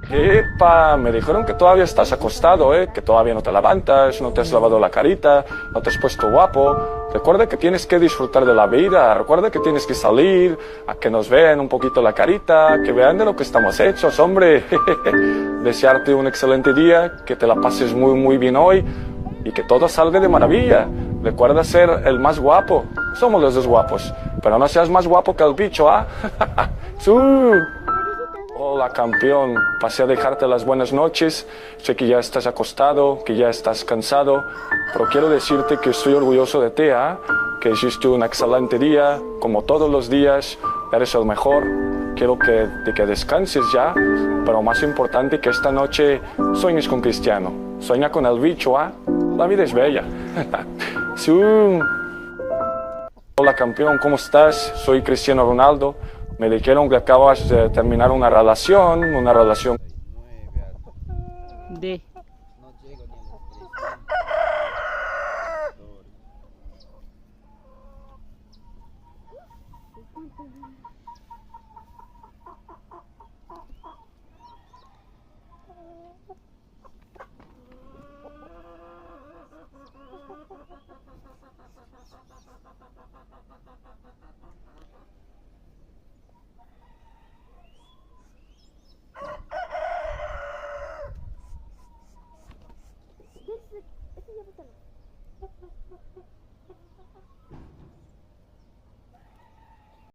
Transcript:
Epa, me dijeron que todavía estás acostado, que todavía no te levantas, no te has lavado la carita, no te has puesto guapo. Recuerda que tienes que disfrutar de la vida, recuerda que tienes que salir, a que nos vean un poquito la carita, que vean de lo que estamos hechos, hombre. Desearte un excelente día, que te la pases muy bien hoy y que todo salga de maravilla. Recuerda ser el más guapo, somos los dos guapos, pero no seas más guapo que el bicho, ¿ah? Hola campeón, pasé a dejarte las buenas noches, sé que ya estás acostado, que ya estás cansado, pero quiero decirte que estoy orgulloso de ti, que hiciste un excelente día, como todos los días, eres el mejor, quiero que descanses ya, pero más importante que esta noche sueñes con Cristiano, sueña con el bicho, la vida es bella. Sí. Hola campeón, ¿cómo estás? Soy Cristiano Ronaldo. Me dijeron que acabas de terminar una relación De.